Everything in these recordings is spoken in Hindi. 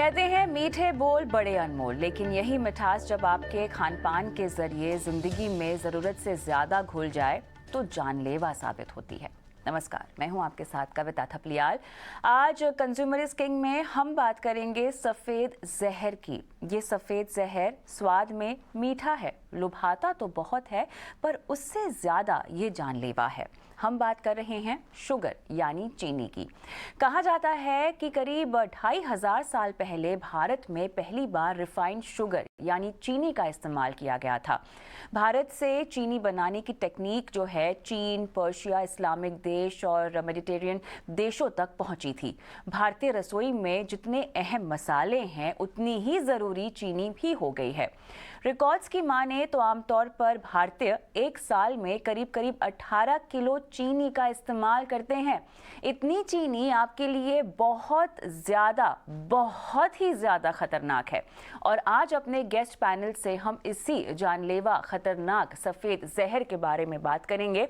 कहते हैं मीठे बोल बड़े अनमोल, लेकिन यही मिठास जब आपके खान पान के जरिए जिंदगी में जरूरत से ज्यादा घुल जाए तो जानलेवा साबित होती है। नमस्कार, मैं हूं आपके साथ कविता थपलियाल। आज कंज्यूमरिस्ट किंग में हम बात करेंगे सफेद जहर की। ये सफेद जहर स्वाद में मीठा है, लुभाता तो बहुत है, पर उससे ज्यादा ये जानलेवा है। हम बात कर रहे हैं शुगर यानी चीनी की। कहा जाता है कि करीब 2500 साल पहले भारत में पहली बार रिफाइंड शुगर यानी चीनी का इस्तेमाल किया गया था। भारत से चीनी बनाने की टेक्निक जो है चीन, पर्शिया, इस्लामिक देश और मेडिटेरियन देशों तक पहुंची थी। भारतीय रसोई में जितने अहम मसाले हैं उतनी ही ज़रूरी चीनी भी हो गई है। रिकॉर्ड्स की माने तो आमतौर पर भारतीय एक साल में करीब करीब 18 किलो चीनी का इस्तेमाल करते हैं। इतनी चीनी आपके लिए बहुत ही ज़्यादा खतरनाक है। और आज अपने गेस्ट पैनल से हम इसी जानलेवा खतरनाक सफ़ेद जहर के बारे में बात करेंगे।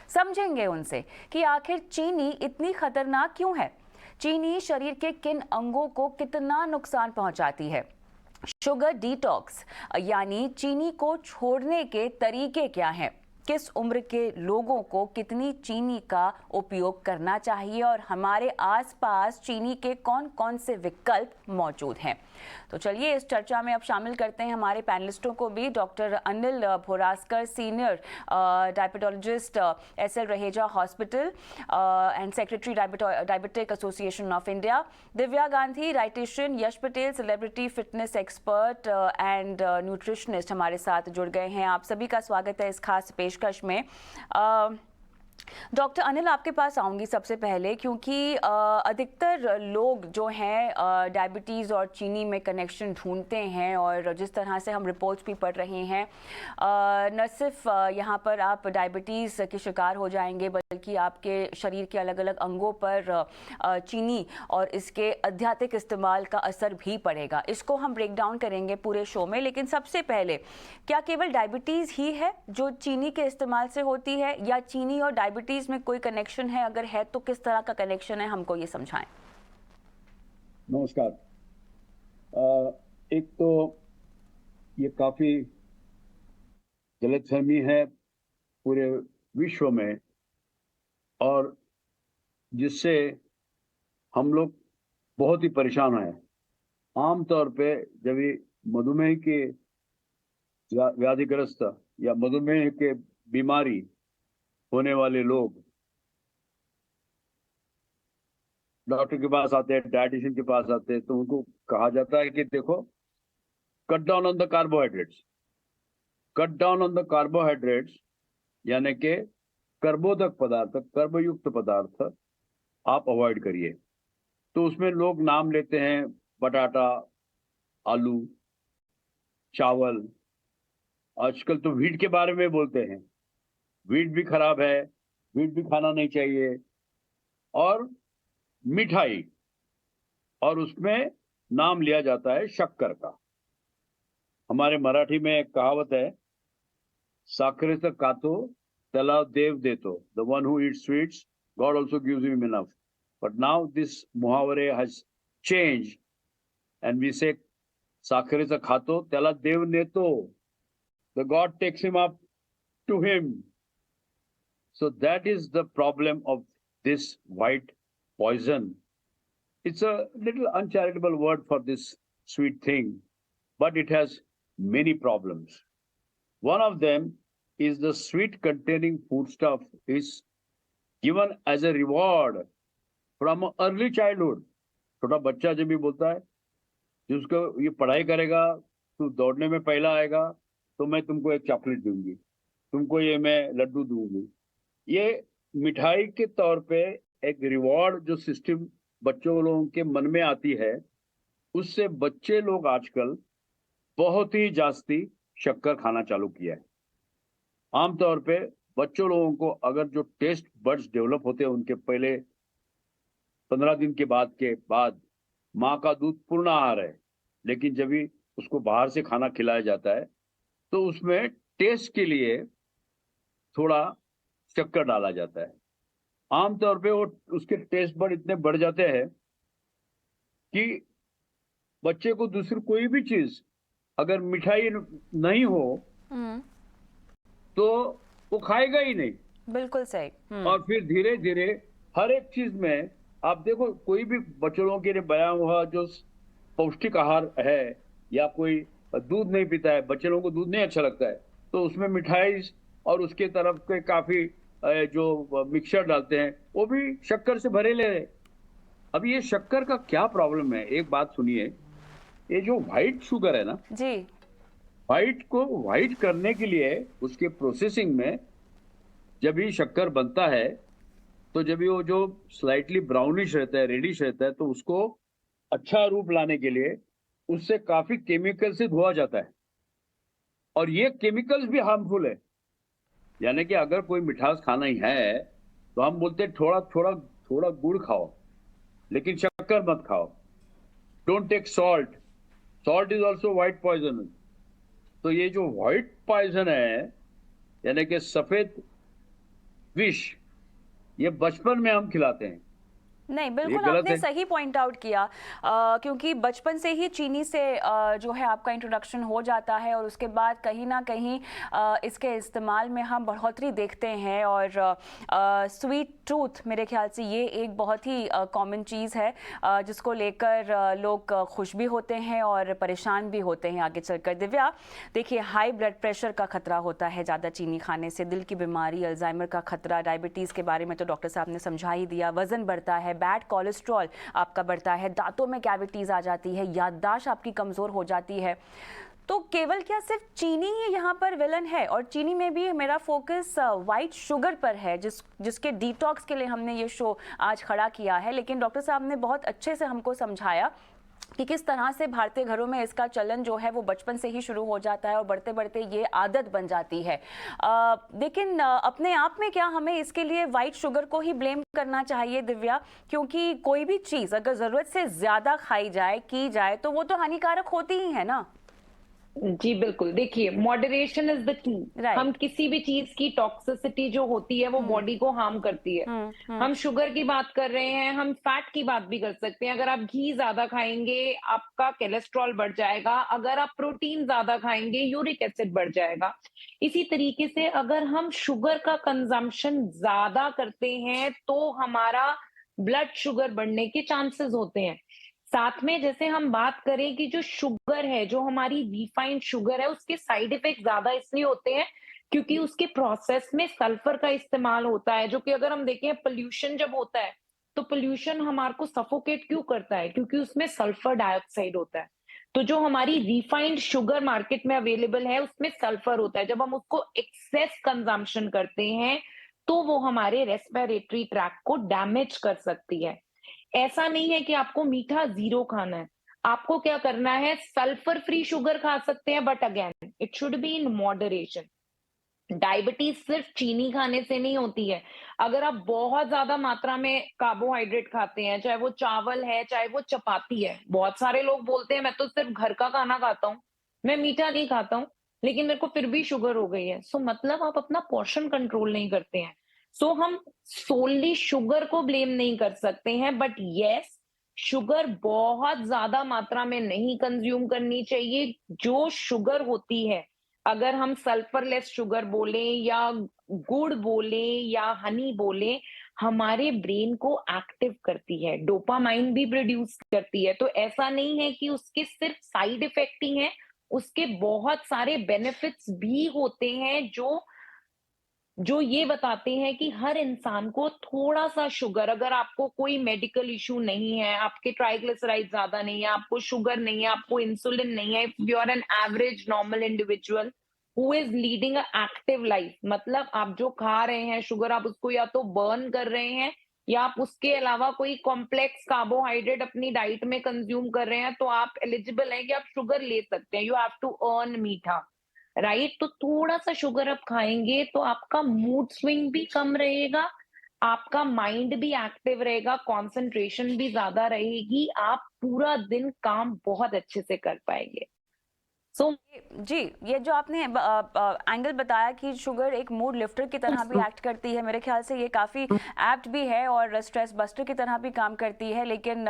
समझेंगे उनसे कि आखिर चीनी इतनी खतरनाक क्यों है, चीनी शरीर के किन अंगों को कितना नुकसान पहुंचाती है, शुगर डिटॉक्स यानी चीनी को छोड़ने के तरीके क्या हैं, किस उम्र के लोगों को कितनी चीनी का उपयोग करना चाहिए और हमारे आसपास चीनी के कौन कौन से विकल्प मौजूद हैं। तो चलिए इस चर्चा में अब शामिल करते हैं हमारे पैनलिस्टों को भी। Doctor Anil Bhoraskar, senior diabetologist, SL Raheja hospital and secretary diabetic association of India. Divya Gandhi, dietitian. Yash Patel, celebrity fitness expert and nutritionist हमारे साथ जुड़ गए हैं। आप सभी का स्वागत है इस खास पेशकश में। डॉक्टर अनिल, आपके पास आऊंगी सबसे पहले, क्योंकि अधिकतर लोग जो हैं डायबिटीज़ और चीनी में कनेक्शन ढूंढते हैं और जिस तरह से हम रिपोर्ट्स भी पढ़ रहे हैं, न सिर्फ यहाँ पर आप डायबिटीज़ के शिकार हो जाएंगे बल्कि आपके शरीर के अलग अलग अंगों पर चीनी और इसके अत्यधिक इस्तेमाल का असर भी पड़ेगा। इसको हम ब्रेक डाउन करेंगे पूरे शो में, लेकिन सबसे पहले क्या केवल डायबिटीज़ ही है जो चीनी के इस्तेमाल से होती है, या चीनी और डायबिटीज में कोई कनेक्शन है? अगर है तो किस तरह का कनेक्शन है, हमको ये समझाएं। नमस्कार। एक तो ये काफी गलतफहमी है पूरे विश्व में, और जिससे हम लोग बहुत ही परेशान हैं। आमतौर पे जब ये मधुमेह के व्याधिग्रस्त या मधुमेह के बीमारी होने वाले लोग डॉक्टर के पास आते हैं, डायटिशियन के पास आते हैं, तो उनको कहा जाता है कि देखो, cut down on the carbohydrates, cut down on the carbohydrates, यानी कि कर्बोदक पदार्थ, कर्बयुक्त पदार्थ आप अवॉइड करिए। तो उसमें लोग नाम लेते हैं बटाटा, आलू, चावल। आजकल तो व्हीट के बारे में बोलते हैं, व्हीट भी खराब है, व्हीट भी खाना नहीं चाहिए। और मिठाई, और उसमें नाम लिया जाता है शक्कर का। हमारे मराठी में एक कहावत है, साखरेचं खातो त्याला देव देतो, the one who Yeats sweets God also gives him enough. But now this muhavare has changed, and we say साखरेचा खातो त्याला देव नेतो, the God takes him up to him. So that is the problem of this white poison. It's a little uncharitable word for this sweet thing, but it has many problems. One of them is the sweet containing foodstuff is given as a reward from early childhood. छोटा बच्चा जब भी बोलता है, जिसको ये पढ़ाई करेगा, तू दौड़ने में पहला आएगा तो मैं तुमको एक चॉकलेट दूंगी, तुमको ये मैं लड्डू दूंगी। ये मिठाई के तौर पे एक रिवॉर्ड जो सिस्टम बच्चों लोगों के मन में आती है, उससे बच्चे लोग आजकल बहुत ही जास्ती शक्कर खाना चालू किया है। आमतौर पे बच्चों लोगों को अगर जो टेस्ट बड्स डेवलप होते हैं उनके पहले 15 दिन के बाद माँ का दूध पूर्ण आहार है, लेकिन जब भी उसको बाहर से खाना खिलाया जाता है तो उसमें टेस्ट के लिए थोड़ा शक्कर डाला जाता है। आमतौर पे वो उसके टेस्ट बड इतने बढ़ जाते हैं कि बच्चे को दूसरी कोई भी चीज अगर मिठाई नहीं हो तो वो खाएगा ही नहीं। बिल्कुल सही। और फिर धीरे धीरे हर एक चीज में आप देखो, कोई भी बच्चों के लिए बनाया हुआ जो पौष्टिक आहार है, या कोई दूध नहीं पीता है, बच्चे लोगों को दूध नहीं अच्छा लगता है, तो उसमें मिठाई और उसके तरफ के काफी जो मिक्सचर डालते हैं वो भी शक्कर से भरे ले रहे। अब ये शक्कर का क्या प्रॉब्लम है, एक बात सुनिए, ये जो व्हाइट शुगर है ना, जी। व्हाइट को व्हाइट करने के लिए उसके प्रोसेसिंग में जब ये शक्कर बनता है, तो जब ये वो जो स्लाइटली ब्राउनिश रहता है, रेडिश रहता है, तो उसको अच्छा रूप लाने के लिए उससे काफी केमिकल से धोया जाता है, और ये केमिकल्स भी हार्मफुल है। यानी कि अगर कोई मिठास खाना ही है तो हम बोलते हैं थोड़ा थोड़ा थोड़ा गुड़ खाओ, लेकिन शक्कर मत खाओ। Don't take salt, salt is also white poison. तो ये जो व्हाइट पॉइजन है, यानी कि सफेद विष, ये बचपन में हम खिलाते हैं, नहीं, ये बिल्कुल गलत आपने है। सही पॉइंट आउट किया। क्योंकि बचपन से ही चीनी से जो है आपका इंट्रोडक्शन हो जाता है और उसके बाद कहीं ना कहीं इसके इस्तेमाल में हम बढ़ोतरी देखते हैं। और स्वीट टूथ मेरे ख्याल से ये एक बहुत ही कॉमन चीज़ है जिसको लेकर लोग खुश भी होते हैं और परेशान भी होते हैं आगे चलकर। दिव्या, देखिए, हाई ब्लड प्रेशर का खतरा होता है ज़्यादा चीनी खाने से, दिल की बीमारी, अल्जाइमर का खतरा, डायबिटीज़ के बारे में तो डॉक्टर साहब ने समझा ही दिया, वज़न बढ़ता है, बैड कोलेस्ट्रॉल आपका बढ़ता है, दांतों में कैविटीज आ जाती है, याददाश्त आपकी कमजोर हो जाती है। तो केवल क्या सिर्फ चीनी ही यहाँ पर विलन है? और चीनी में भी मेरा फोकस वाइट शुगर पर है, जिसके डिटॉक्स के लिए हमने ये शो आज खड़ा किया है। लेकिन डॉक्टर साहब ने बहुत अच्छे से हमको समझाया कि किस तरह से भारतीय घरों में इसका चलन जो है वो बचपन से ही शुरू हो जाता है और बढ़ते बढ़ते ये आदत बन जाती है। लेकिन अपने आप में क्या हमें इसके लिए वाइट शुगर को ही ब्लेम करना चाहिए, दिव्या? क्योंकि कोई भी चीज़ अगर ज़रूरत से ज़्यादा खाई जाए, की जाए, तो वो तो हानिकारक होती ही है ना। जी बिल्कुल, देखिए, मॉडरेशन इज द की। हम किसी भी चीज की टॉक्सिसिटी जो होती है वो बॉडी को हार्म करती है। हम शुगर की बात कर रहे हैं, हम फैट की बात भी कर सकते हैं। अगर आप घी ज्यादा खाएंगे आपका कोलेस्ट्रॉल बढ़ जाएगा, अगर आप प्रोटीन ज्यादा खाएंगे यूरिक एसिड बढ़ जाएगा। इसी तरीके से अगर हम शुगर का कंजम्पशन ज्यादा करते हैं तो हमारा ब्लड शुगर बढ़ने के चांसेस होते हैं। साथ में जैसे हम बात करें कि जो शुगर है, जो हमारी रिफाइंड शुगर है, उसके साइड इफेक्ट ज्यादा इसलिए होते हैं क्योंकि उसके प्रोसेस में सल्फर का इस्तेमाल होता है, जो कि अगर हम देखें पोल्यूशन जब होता है तो पोल्यूशन हमारे को सफोकेट क्यों करता है? क्योंकि उसमें सल्फर डाइऑक्साइड होता है। तो जो हमारी रिफाइंड शुगर मार्केट में अवेलेबल है उसमें सल्फर होता है। जब हम उसको एक्सेस कंजम्पशन करते हैं तो वो हमारे रेस्पिरेटरी ट्रैक्ट को डैमेज कर सकती है। ऐसा नहीं है कि आपको मीठा जीरो खाना है, आपको क्या करना है, सल्फर फ्री शुगर खा सकते हैं, but again it should be in moderation. Diabetes सिर्फ चीनी खाने से नहीं होती है। अगर आप बहुत ज्यादा मात्रा में कार्बोहाइड्रेट खाते हैं, चाहे वो चावल है चाहे वो चपाती है, बहुत सारे लोग बोलते हैं मैं तो सिर्फ घर का खाना खाता हूँ, मैं मीठा नहीं खाता हूँ, लेकिन मेरे को फिर भी शुगर हो गई है। सो मतलब आप अपना पोर्शन कंट्रोल नहीं करते हैं। सो हम सोनली शुगर को ब्लेम नहीं कर सकते हैं, बट यस, शुगर बहुत ज्यादा मात्रा में नहीं कंज्यूम करनी चाहिए। जो शुगर होती है, अगर हम सल्फरलेस शुगर बोले या गुड़ बोले या हनी बोले, हमारे ब्रेन को एक्टिव करती है, डोपामाइन भी प्रोड्यूस करती है। तो ऐसा नहीं है कि उसके सिर्फ साइड इफेक्ट ही हैं, उसके बहुत सारे बेनिफिट्स भी होते हैं जो जो ये बताते हैं कि हर इंसान को थोड़ा सा शुगर, अगर आपको कोई मेडिकल इशू नहीं है, आपके ट्राइग्लिसराइड ज्यादा नहीं है, आपको शुगर नहीं है, आपको इंसुलिन नहीं है, if you are an average normal individual who is leading a active life, मतलब आप जो खा रहे हैं शुगर, आप उसको या तो बर्न कर रहे हैं या आप उसके अलावा कोई कॉम्प्लेक्स कार्बोहाइड्रेट अपनी डाइट में कंज्यूम कर रहे हैं, तो आप एलिजिबल हैं कि आप शुगर ले सकते हैं। यू हैव टू अर्न मीठा, राइट? तो थोड़ा सा शुगर आप खाएंगे तो आपका मूड स्विंग भी कम रहेगा, आपका माइंड भी एक्टिव रहेगा, कंसंट्रेशन भी ज्यादा रहेगी, आप पूरा दिन काम बहुत अच्छे से कर पाएंगे। सो जी, ये जो आपने एंगल बताया कि शुगर एक मूड लिफ्टर की तरह भी एक्ट करती है, मेरे ख्याल से ये काफ़ी एप्ट भी है और स्ट्रेस बस्टर की तरह भी काम करती है। लेकिन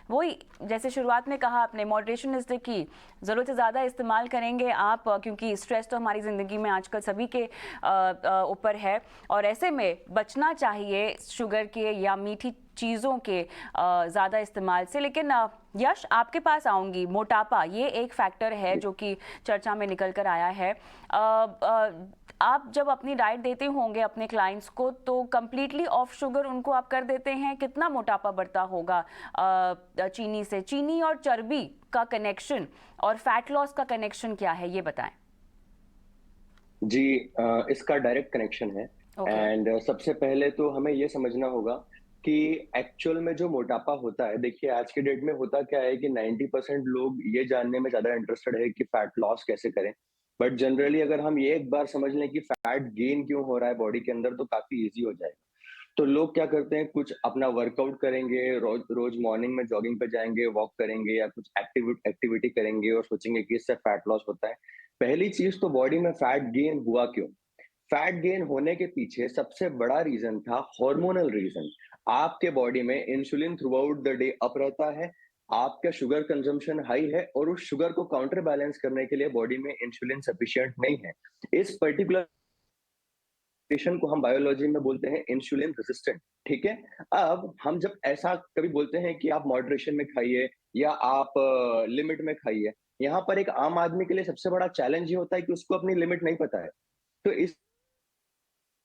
वही जैसे शुरुआत में कहा आपने, मॉडरेशन इज़ द की। ज़रूरत से ज़्यादा इस्तेमाल करेंगे आप, क्योंकि स्ट्रेस तो हमारी ज़िंदगी में आजकल सभी के ऊपर है, और ऐसे में बचना चाहिए शुगर के या मीठी चीज़ों के ज़्यादा इस्तेमाल से। लेकिन यश, आपके पास आऊँगी। मोटापा ये एक फैक्टर है जो कि चर्चा में निकल कर आया है। आप जब अपनी डाइट देते होंगे अपने क्लाइंट्स को, तो कम्प्लीटली ऑफ शुगर उनको आप कर देते हैं? कितना मोटापा बढ़ता होगा चीनी से? चीनी और चर्बी का कनेक्शन और फैट लॉस का कनेक्शन क्या है, ये बताएं। जी, इसका डायरेक्ट कनेक्शन है। एंड सबसे पहले तो हमें ये समझना होगा कि एक्चुअल में जो मोटापा होता है, देखिए आज के डेट में होता क्या है कि 90% लोग ये जानने में ज्यादा इंटरेस्टेड है कि फैट लॉस कैसे करें। बट जनरली अगर हम ये एक बार समझ लें कि फैट गेन क्यों हो रहा है बॉडी के अंदर, तो काफी इजी हो जाएगा। तो लोग क्या करते हैं, कुछ अपना वर्कआउट करेंगे, रोज रोज मॉर्निंग में जॉगिंग पे जाएंगे, वॉक करेंगे या कुछ एक्टिविटी करेंगे और सोचेंगे कि इससे फैट लॉस होता है। पहली चीज तो बॉडी में फैट गेन हुआ क्यों? फैट गेन होने के पीछे सबसे बड़ा रीजन था हार्मोनल रीजन। आपके बॉडी में insulin through out the day up रहता है, आपका शुगर कंजम्पशन हाई है और उस शुगर को काउंटर बैलेंस करने के लिए बॉडी में इंसुलिन सफिशिएंट नहीं है। इस पर्टिकुलर कंडीशन को हम बायोलॉजी में बोलते हैं इंसुलिन रेजिस्टेंट। ठीक है, अब हम जब ऐसा कभी बोलते हैं कि आप मॉडरेशन में खाइए या आप लिमिट में खाइए, यहाँ पर एक आम आदमी के लिए सबसे बड़ा चैलेंज ये होता है कि उसको अपनी लिमिट नहीं पता है। तो इस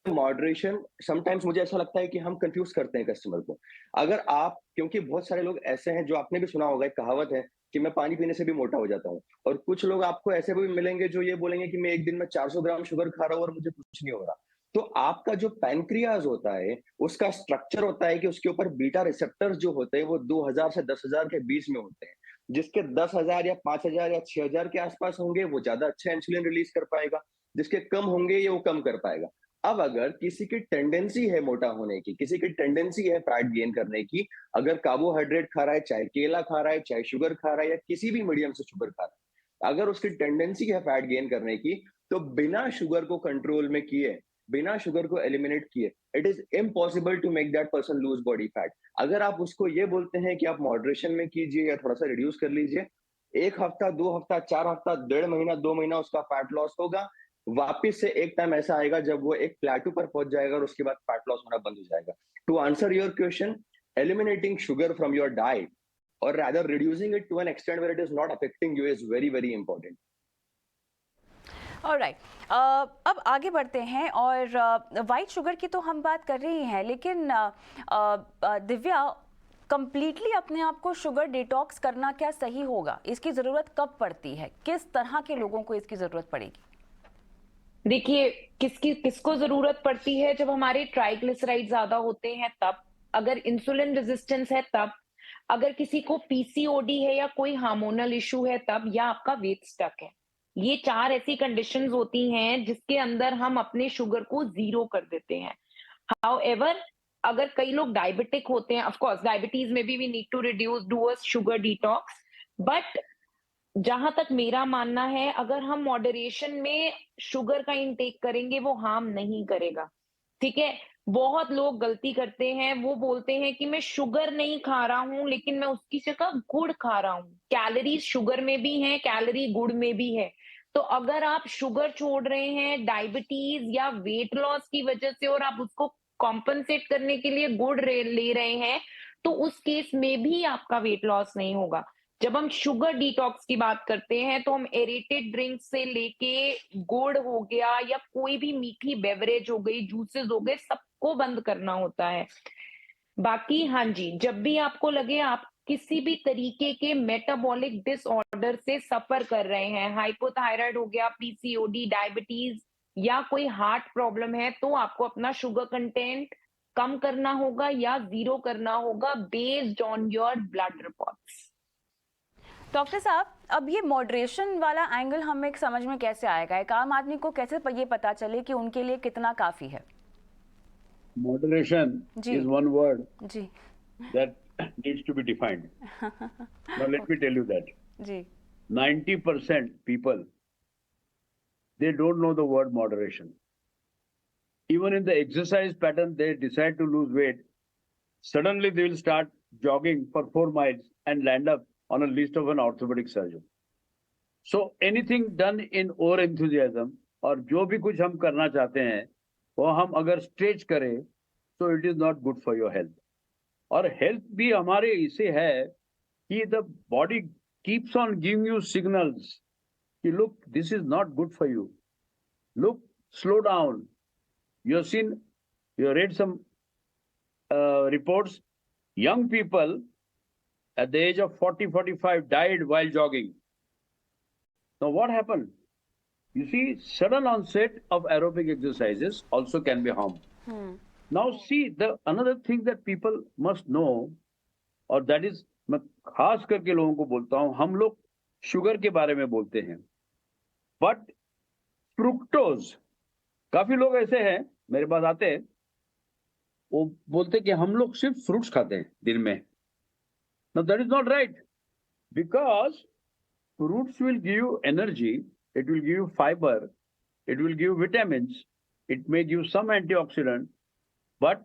मॉडरेशन समटाइम्स मुझे ऐसा लगता है कि हम कंफ्यूज करते हैं कस्टमर को। अगर आप, क्योंकि बहुत सारे लोग ऐसे हैं जो आपने भी सुना होगा, एक कहावत है कि मैं पानी पीने से भी मोटा हो जाता हूँ, और कुछ लोग आपको ऐसे भी मिलेंगे जो ये बोलेंगे कि मैं एक दिन में 400 ग्राम शुगर खा रहा हूँ और मुझे कुछ नहीं हो रहा। तो आपका जो पैनक्रियाज होता है उसका स्ट्रक्चर होता है कि उसके ऊपर बीटा रिसेप्टर्स जो होते हैं वो 2000 से 10,000 के बीच में होते हैं। जिसके 10,000 या 5,000 या 6,000 के आसपास होंगे वो ज्यादा अच्छा इंसुलिन रिलीज कर पाएगा, जिसके कम होंगे ये वो कम कर पाएगा। अब अगर किसी की टेंडेंसी है मोटा होने की, किसी की टेंडेंसी है फैट गेन करने की, अगर कार्बोहाइड्रेट खा रहा है, चाहे केला खा रहा है, चाहे शुगर खा रहा है या किसी भी मीडियम से शुगर खा रहा है, अगर उसकी टेंडेंसी है फैट गेन करने की, तो बिना शुगर को कंट्रोल में किए, बिना शुगर को एलिमिनेट किए, it is impossible to make that person lose body fat. अगर आप उसको ये बोलते हैं कि आप मॉडरेशन में कीजिए या थोड़ा सा रिड्यूस कर लीजिए, 1 हफ्ता 2 हफ्ता 4 हफ्ता 1.5 महीना 2 महीना उसका फैट लॉस होगा, वापिस से एक टाइम ऐसा आएगा जब वो एक प्लेटू पर पहुंच जाएगा और उसके बाद फैट लॉस होना बंद हो जाएगा। To answer your question, eliminating sugar from your diet or rather reducing it to an extent where it is not affecting you is very very important. Alright, अब आगे बढ़ते हैं और वाइट शुगर की तो हम बात कर रही हैं, लेकिन दिव्या, कंप्लीटली अपने आप को शुगर डिटॉक्स करना क्या सही होगा? इसकी ज़रूरत कब पड़ती है? किस तरह के लोगों को इसकी ज़रूरत पड़ेगी? देखिए, किसको जरूरत पड़ती है? जब हमारे ट्राइग्लिसराइड ज्यादा होते हैं तब, अगर इंसुलिन रेजिस्टेंस है तब, अगर किसी को पीसीओडी है या कोई हार्मोनल इशू है तब, या आपका वेट स्टक है। ये 4 ऐसी कंडीशंस होती हैं जिसके अंदर हम अपने शुगर को 0 कर देते हैं। हाउएवर, अगर कई लोग डायबिटिक होते हैं, ऑफ कोर्स डायबिटीज में भी we need to reduce, do a sugar detox, but जहां तक मेरा मानना है, अगर हम मॉडरेशन में शुगर का इंटेक करेंगे वो हार्म नहीं करेगा। ठीक है, बहुत लोग गलती करते हैं, वो बोलते हैं कि मैं शुगर नहीं खा रहा हूं लेकिन मैं उसकी जगह गुड़ खा रहा हूं। कैलोरीज शुगर में भी है, कैलोरी गुड़ में भी है। तो अगर आप शुगर छोड़ रहे हैं डायबिटीज या वेट लॉस की वजह से और आप उसको कॉम्पनसेट करने के लिए गुड़ ले रहे हैं, तो उस केस में भी आपका वेट लॉस नहीं होगा। जब हम शुगर डिटॉक्स की बात करते हैं तो हम एरेटेड ड्रिंक से लेके गुड़ हो गया या कोई भी मीठी बेवरेज हो गई, जूसेस हो गए, सबको बंद करना होता है। बाकी हाँ जी, जब भी आपको लगे आप किसी भी तरीके के मेटाबॉलिक डिसऑर्डर से सफर कर रहे हैं, हाइपोथायराइड हो गया, पीसीओडी, डायबिटीज या कोई हार्ट प्रॉब्लम है, तो आपको अपना शुगर कंटेंट कम करना होगा या 0 करना होगा based on your blood reports. Doctor साहब, अब ये मॉडरेशन वाला एंगल हमें समझ में कैसे आएगा? एक आम आदमी को कैसे ये पता चले कि उनके लिए कितना काफी है? Moderation is one word ji that needs to be defined. Now let me tell you that. Ji 90% people, they don't know the word moderation. Even in the exercise pattern, they decide to lose weight. Suddenly they will start jogging for 4 miles and land up on a list of an orthopedic surgeon. So anything done in over enthusiasm, और जो भी कुछ हम करना चाहते हैं वो हम अगर स्ट्रेच करें तो it is not good for your health. और हेल्थ भी हमारे इसे है कि the body keeps on giving you signals कि look this is not good for you, look slow down. You have seen, you have read some reports, young people at the age of 40, 45 died while jogging. Now what happened? You see, sudden onset of aerobic exercises also can be harmful. Now see, another thing that people must know, और that is, मैं खास करके लोगों को बोलता हूँ, हम लोग शुगर के बारे में बोलते हैं, but fructose, काफी लोग ऐसे हैं मेरे पास आते हैं, वो बोलते कि हम लोग सिर्फ फ्रूट्स खाते हैं दिन में. Now that is not right, because fruits will give you energy, it will give you fiber, it will give vitamins, it may give some antioxidant, but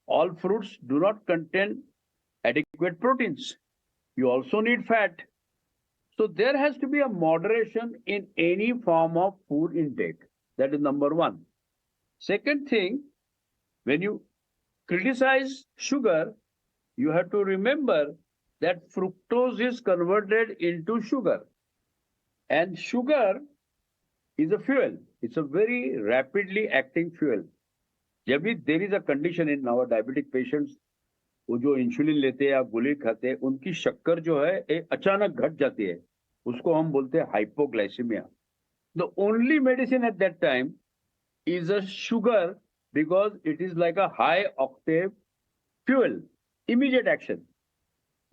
all fruits do not contain adequate proteins. You also need fat. So there has to be a moderation in any form of food intake. That is number one. Second thing, when you criticize sugar, you have to remember that fructose is converted into sugar. And sugar is a fuel. It's a very rapidly acting fuel. जब भी there is a condition in our diabetic patients, वो जो इंसुलिन लेते हैं या गोली खाते हैं, उनकी शक्कर जो है अचानक घट जाती है, उसको हम बोलते हैं hypoglycaemia. The only medicine at that time is a sugar, because it is like a high octave fuel, immediate action.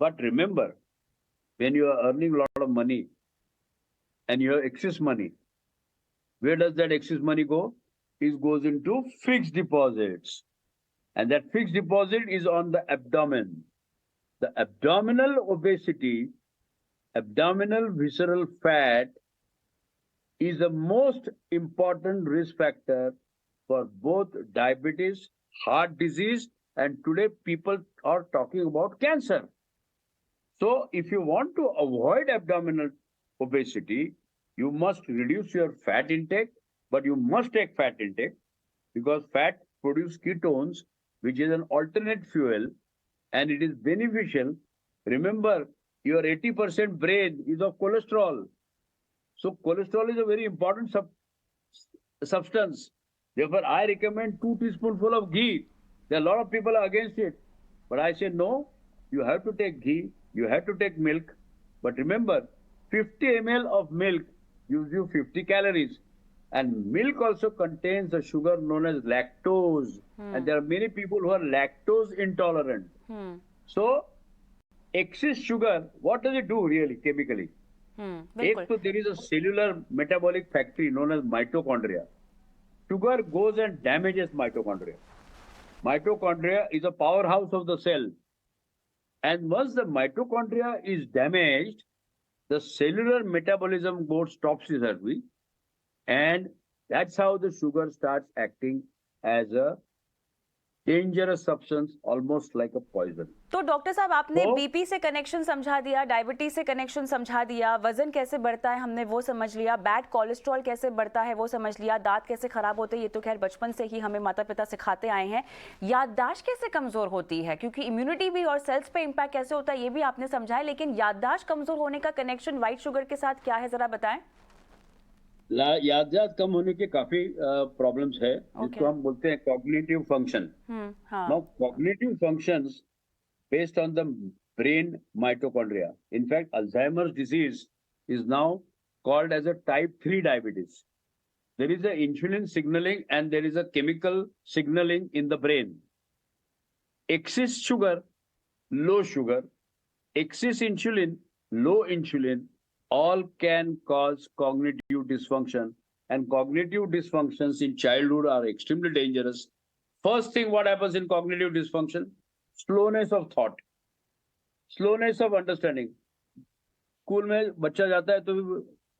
But remember, when you are earning a lot of money and you have excess money, where does that excess money go? It goes into fixed deposits. And that fixed deposit is on the abdomen. The abdominal obesity, abdominal visceral fat, is the most important risk factor for both diabetes, heart disease, and today people are talking about cancer. So if you want to avoid abdominal obesity, you must reduce your fat intake, but you must take fat intake, because fat produces ketones, which is an alternate fuel, and it is beneficial. Remember, your 80% brain is of cholesterol. So cholesterol is a very important substance. Therefore, I recommend 2 teaspoonfuls of ghee. There are a lot of people are against it. But I say, no, you have to take ghee, you have to take milk. But remember, 50 ml of milk gives you 50 calories. And milk also contains a sugar known as lactose. And there are many people who are lactose intolerant. So, excess sugar, what does it do really chemically? So there is a cellular metabolic factory known as mitochondria. Sugar goes and damages mitochondria. Mitochondria is a powerhouse of the cell. And once the mitochondria is damaged, the cellular metabolism goes topsy-turvy. And that's how the sugar starts acting as a dangerous substance, almost like a poison. तो डॉक्टर साहब, आपने बीपी से कनेक्शन समझा दिया, डायबिटीज से कनेक्शन समझा दिया, वजन कैसे बढ़ता है हमने वो समझ लिया, बैड कोलेस्ट्रॉल कैसे बढ़ता है वो समझ लिया, दांत कैसे खराब होते हैं ये तो खैर बचपन से ही हमें माता पिता सिखाते आए हैं, याददाश्त कैसे कमजोर होती है क्योंकि इम्यूनिटी भी और सेल्स पे इम्पैक्ट कैसे होता है ये भी आपने समझाया, लेकिन याददाश्त कमजोर होने का कनेक्शन व्हाइट शुगर के साथ क्या है जरा बताएं. याददाश्त कम होने के काफी प्रॉब्लम्स है, जिसको हम बोलते हैं cognitive function. Now cognitive functions based on the brain mitochondria. In fact Alzheimer's disease is now called as a type 3 diabetes. There is a insulin signaling and there is a chemical signaling in the brain. Excess sugar, low sugar, excess insulin, low insulin, all can cause cognitive dysfunction, and cognitive dysfunctions in childhood are extremely dangerous. First thing what happens in cognitive dysfunction? Slowness of thought, slowness of understanding. School में बच्चा जाता है तो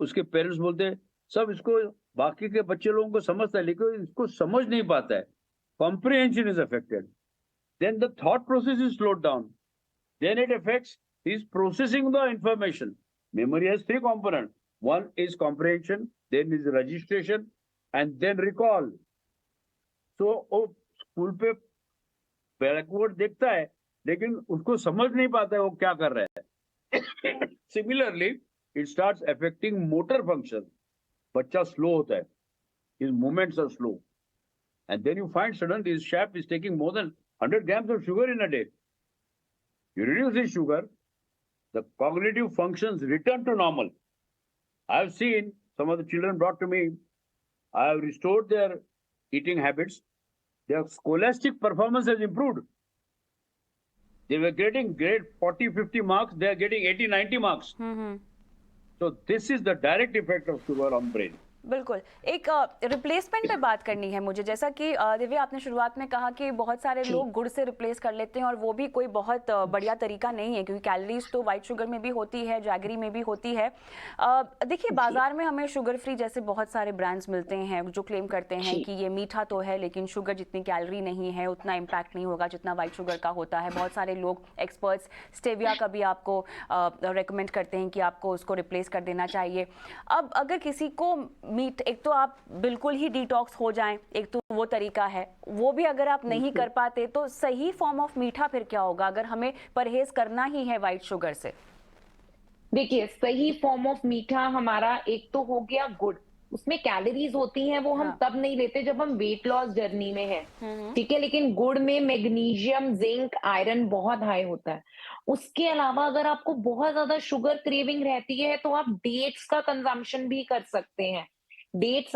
उसके पेरेंट्स बोलते हैं सब इसको बाकी के बच्चे लोगों को समझता है लेकिन इसको समझ नहीं पाता है. Comprehension is affected. Then the thought process is slowed down. Then it affects his processing the information. Memory has three components. One is comprehension, then is registration, and then recall. So वो स्कूल पे बैकवर्ड देखता है लेकिन उसको समझ नहीं पाता है वो क्या कर रहा है. Similarly, it starts affecting motor function. बच्चा slow होता है. His movements are slow. And then you find suddenly his chap is taking more than 100 grams of sugar in a day. You reduce his sugar, the cognitive functions return to normal. I have seen some of the children brought to me, I have restored their eating habits. Their scholastic performance has improved. They were getting grade 40, 50 marks, they are getting 80, 90 marks. So this is the direct effect of sugar on brain. बिल्कुल. एक रिप्लेसमेंट पे बात करनी है मुझे. जैसा कि दिव्या आपने शुरुआत में कहा कि बहुत सारे लोग गुड़ से रिप्लेस कर लेते हैं और वो भी कोई बहुत बढ़िया तरीका नहीं है क्योंकि कैलोरीज तो वाइट शुगर में भी होती है, जैगरी में भी होती है. देखिए बाजार में हमें शुगर फ्री जैसे बहुत सारे ब्रांड्स मिलते हैं जो क्लेम करते हैं कि ये मीठा तो है लेकिन शुगर जितनी कैलोरी नहीं है, उतना इम्पैक्ट नहीं होगा जितना वाइट शुगर का होता है. बहुत सारे लोग एक्सपर्ट्स स्टेविया का भी आपको रेकमेंड करते हैं कि आपको उसको रिप्लेस कर देना चाहिए. अब अगर किसी को मीट, एक तो आप बिल्कुल ही डिटॉक्स हो जाएं, एक तो वो तरीका है, वो भी अगर आप नहीं कर पाते तो सही फॉर्म ऑफ मीठा फिर क्या होगा अगर हमें परहेज करना ही है वाइट शुगर से? देखिए सही फॉर्म ऑफ मीठा हमारा एक तो हो गया गुड़. उसमें कैलोरीज होती हैं वो हम तब नहीं लेते जब हम वेट लॉस जर्नी में हैं, ठीक है. लेकिन गुड़ में मैग्नीशियम, जिंक, आयरन बहुत हाई होता है. उसके अलावा अगर आपको बहुत ज्यादा शुगर क्रेविंग रहती है तो आप डेट्स का कंजम्पशन भी कर सकते हैं. Dates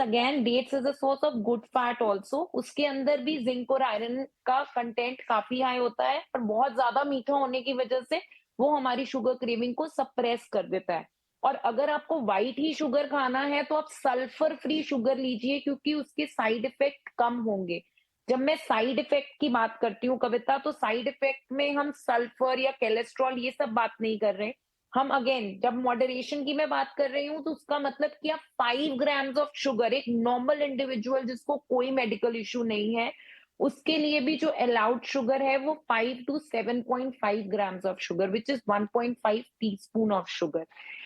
is a source of good fat also. उसके अंदर भी जिंक और आयरन का कंटेंट काफी हाई होता है पर बहुत ज्यादा मीठा होने की वजह से वो हमारी शुगर क्रेविंग को सप्रेस कर देता है. और अगर आपको व्हाइट ही शुगर खाना है तो आप सल्फर फ्री शुगर लीजिए क्योंकि उसके साइड इफेक्ट कम होंगे. जब मैं साइड इफेक्ट की बात करती हूँ कविता, तो साइड इफेक्ट में हम सल्फर या कोलेस्ट्रॉल ये सब बात नहीं कर रहे. हम अगेन जब मॉडरेशन की मैं बात कर रही हूँ तो उसका मतलब कि आप 5 ग्राम्स ऑफ शुगर, एक नॉर्मल इंडिविजुअल जिसको कोई मेडिकल इश्यू नहीं है उसके लिए भी जो अलाउड शुगर है वो 5 to 7.5 grams of sugar which is 1.5 teaspoon of sugar.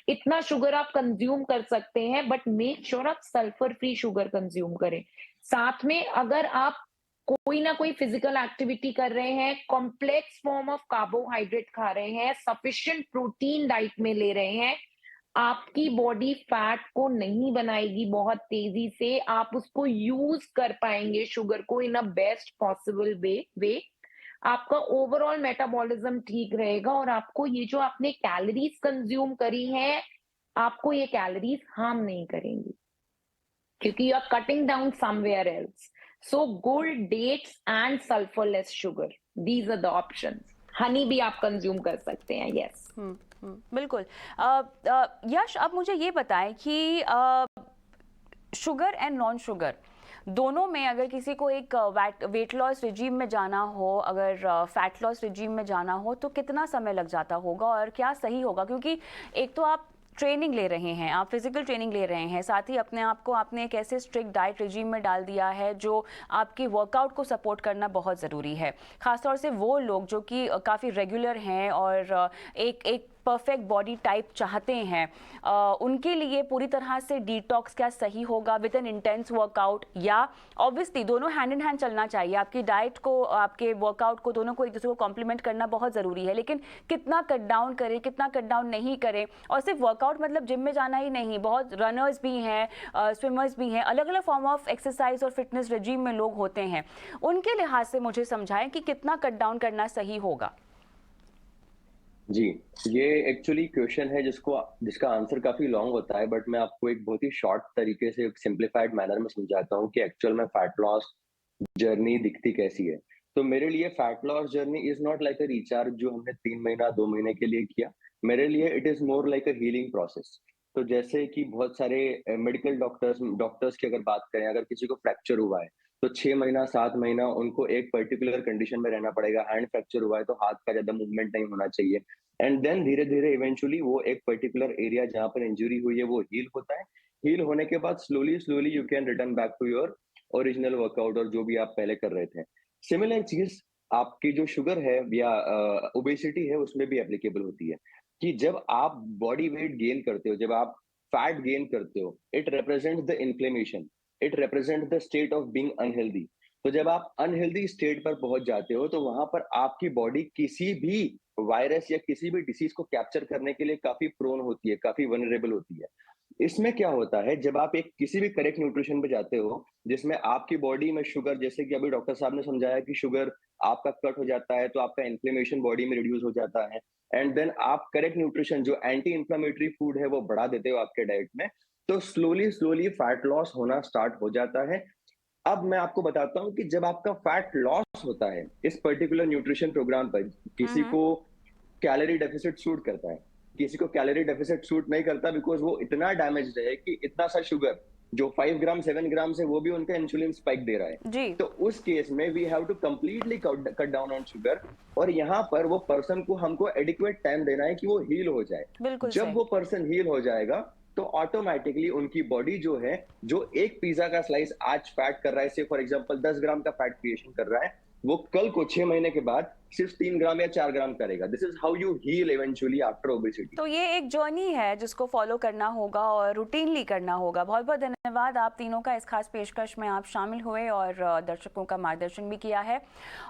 इतना शुगर आप कंज्यूम कर सकते हैं बट मेक श्योर आप सल्फर फ्री शुगर कंज्यूम करें. साथ में अगर आप कोई ना कोई फिजिकल एक्टिविटी कर रहे हैं, कॉम्प्लेक्स फॉर्म ऑफ कार्बोहाइड्रेट खा रहे हैं, सफिशिएंट प्रोटीन डाइट में ले रहे हैं, आपकी बॉडी फैट को नहीं बनाएगी बहुत तेजी से. आप उसको यूज कर पाएंगे शुगर को इन अ बेस्ट पॉसिबल वे. आपका ओवरऑल मेटाबॉलिज्म ठीक रहेगा और आपको ये जो आपने कैलोरीज कंज्यूम करी हैं आपको ये कैलोरीज हार्म नहीं करेंगी क्योंकि you are cutting down somewhere else. So gold, dates and sulfurless sugar. These are the options. Honey भी आप कंज्यूम कर सकते हैं. यस बिल्कुल. यश अब मुझे ये बताएं कि शुगर एंड नॉन शुगर दोनों में अगर किसी को एक वेट लॉस रिजीम में जाना हो, अगर फैट लॉस रिजीम में जाना हो तो कितना समय लग जाता होगा और क्या सही होगा? क्योंकि एक तो आप ट्रेनिंग ले रहे हैं, आप फिजिकल ट्रेनिंग ले रहे हैं, साथ ही अपने आप को आपने एक ऐसे स्ट्रिक्ट डाइट रिजीम में डाल दिया है जो आपकी वर्कआउट को सपोर्ट करना बहुत ज़रूरी है. खासतौर से वो लोग जो कि काफ़ी रेगुलर हैं और एक परफेक्ट बॉडी टाइप चाहते हैं, उनके लिए पूरी तरह से डिटॉक्स क्या सही होगा विद एन इंटेंस वर्कआउट, या ऑब्वियसली दोनों हैंड इन हैंड चलना चाहिए? आपकी डाइट को, आपके वर्कआउट को, दोनों को एक दूसरे को कॉम्प्लीमेंट करना बहुत ज़रूरी है. लेकिन कितना कट डाउन करें, कितना कट डाउन नहीं करें? और सिर्फ वर्कआउट मतलब जिम में जाना ही नहीं, बहुत रनर्स भी हैं, स्विमर्स भी हैं, अलग अलग फॉर्म ऑफ एक्सरसाइज और फिटनेस रिजीम में लोग होते हैं. उनके लिहाज से मुझे समझाएं कि कितना कट डाउन करना सही होगा. जी, ये एक्चुअली क्वेश्चन है जिसका आंसर काफी लॉन्ग होता है बट मैं आपको एक बहुत ही शॉर्ट तरीके से एक सिंप्लीफाइड मैनर में समझाता हूँ कि एक्चुअल में फैट लॉस जर्नी दिखती कैसी है. तो मेरे लिए fat loss journey is not like a recharge जो हमने 3 महीना 2 महीने के लिए किया. मेरे लिए it is more like a healing process. तो जैसे कि बहुत सारे मेडिकल डॉक्टर्स की अगर बात करें, अगर किसी को फ्रैक्चर हुआ है तो 6 महीना 7 महीना उनको एक पर्टिकुलर कंडीशन में रहना पड़ेगा. हैंड फ्रैक्चर हुआ है तो हाथ का ज्यादा मूवमेंट नहीं होना चाहिए. एंड देन धीरे धीरे इवेंचुअली वो एक पर्टिकुलर एरिया जहाँ पर इंजरी हुई है वो हील होता है। हील होने के बाद slowly slowly you can return back to your original workout और जो भी आप पहले कर रहे थे। सिमिलर चीज आपकी जो शुगर है या ओबेसिटी है उसमें भी एप्लीकेबल होती है कि जब आप बॉडी वेट गेन करते हो, जब आप फैट गेन करते हो, it represent the inflammation, it represent the state of being unhealthy. तो जब आप अनहेल्दी स्टेट पर पहुंच जाते हो तो वहां पर आपकी बॉडी किसी भी वायरस या किसी भी डिसीज को कैप्चर करने के लिए काफी प्रोन होती है, काफी वनरेबल होती है। इसमें क्या होता है, जब आप एक किसी भी करेक्ट न्यूट्रिशन पे जाते हो जिसमें आपकी बॉडी में शुगर, जैसे कि अभी डॉक्टर साहब ने समझाया कि शुगर आपका कट हो जाता है तो आपका इन्फ्लेमेशन बॉडी में रिड्यूस हो जाता है, एंड देन आप करेक्ट न्यूट्रिशन जो एंटी इन्फ्लेमेटरी फूड है वो बढ़ा देते हो आपके डाइट में, तो स्लोली स्लोली फैट लॉस होना स्टार्ट हो जाता है। अब मैं आपको बताता हूँ कि जब आपका फैट लॉस होता है इस पर्टिकुलर न्यूट्रिशन प्रोग्राम पर, किसी को कैलोरी डेफिसिट सूट करता है, किसी को कैलोरी डेफिसिट सूट नहीं करता बिकॉज वो इतना डैमेज्ड है कि इतना सा शुगर जो 5 ग्राम 7 ग्राम से वो भी उनका इंसुलिन स्पाइक दे रहा है जी। तो उस केस में we have to completely cut down on sugar, और यहाँ पर वो पर्सन को हमको एडिक्वेट टाइम देना है कि वो हील हो जाए। जब वो पर्सन हील हो जाएगा तो ऑटोमेटिकली उनकी बॉडी जो है, जो एक पिज्जा का स्लाइस आज फैट कर रहा है, से फॉर एग्जांपल 10 ग्राम का फैट क्रिएशन कर रहा है, वो कल को 6 महीने के बाद सिर्फ 3 ग्राम या 4 ग्राम करेगा। This is how you heal eventually after obesity. तो ये एक जर्नी है जिसको फॉलो करना होगा और रूटीनली करना होगा। बहुत बहुत धन्यवाद आप तीनों का, इस खास पेशकश में आप शामिल हुए और दर्शकों का मार्गदर्शन भी किया है।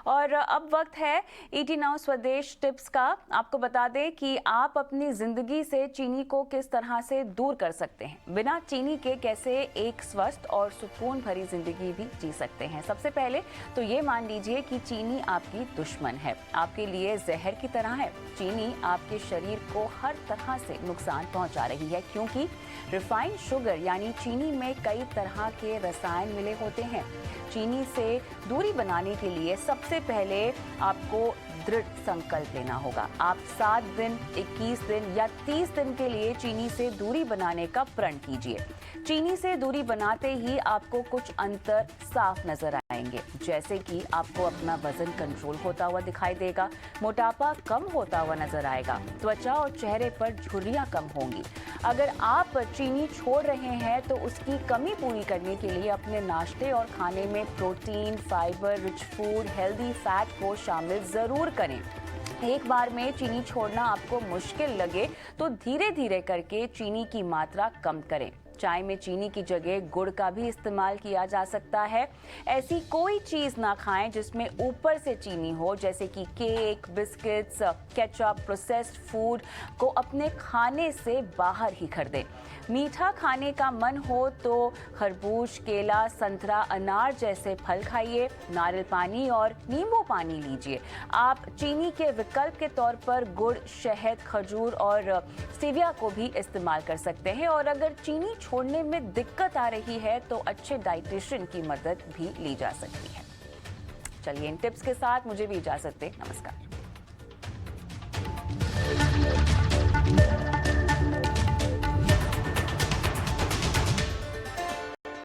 और अब वक्त है ईटी नाउ स्वदेश टिप्स का। आपको बता दें कि आप अपनी जिंदगी से चीनी को किस तरह से दूर कर सकते हैं, बिना चीनी के कैसे एक स्वस्थ और सुकून भरी जिंदगी भी जी सकते हैं। सबसे पहले तो ये मान लीजिए कि चीनी आपकी दुश्मन है, आपके लिए जहर की तरह है। चीनी आपके शरीर को हर तरह से नुकसान पहुंचा रही है, क्योंकि रिफाइंड शुगर यानी चीनी में कई तरह के रसायन मिले होते हैं। चीनी से दूरी बनाने के लिए सबसे पहले आपको दृढ़ संकल्प लेना होगा। आप 7 दिन, 21 दिन या 30 दिन के लिए चीनी से दूरी बनाने का प्रण कीजिए। चीनी से दूरी बनाते ही आपको कुछ अंतर साफ नजर आएंगे, जैसे कि आपको अपना वजन कंट्रोल होता हुआ दिखाई देगा, मोटापा कम होता हुआ नजर आएगा, त्वचा और चेहरे पर झुर्रियां कम होंगी। अगर आप चीनी छोड़ रहे हैं तो उसकी कमी पूरी करने के लिए अपने नाश्ते और खाने में protein, fibre, rich food, healthy fat को शामिल जरूर करें। एक बार में चीनी छोड़ना आपको मुश्किल लगे तो धीरे धीरे करके चीनी की मात्रा कम करें। चाय में चीनी की जगह गुड़ का भी इस्तेमाल किया जा सकता है। ऐसी कोई चीज ना खाएं जिसमें ऊपर से चीनी हो, जैसे कि cake, biscuits, ketchup, processed food को अपने खाने से बाहर ही कर दें। मीठा खाने का मन हो तो खरबूज, केला, संतरा, अनार जैसे फल खाइए। नारियल पानी और नींबू पानी लीजिए। आप चीनी के विकल्प के तौर पर गुड़, शहद, खजूर और स्टीविया को भी इस्तेमाल कर सकते हैं। और अगर चीनी छोड़ने में दिक्कत आ रही है तो अच्छे डाइटिशियन की मदद भी ली जा सकती है। चलिए इन टिप्स के साथ मुझे भी इजाजत दें। नमस्कार।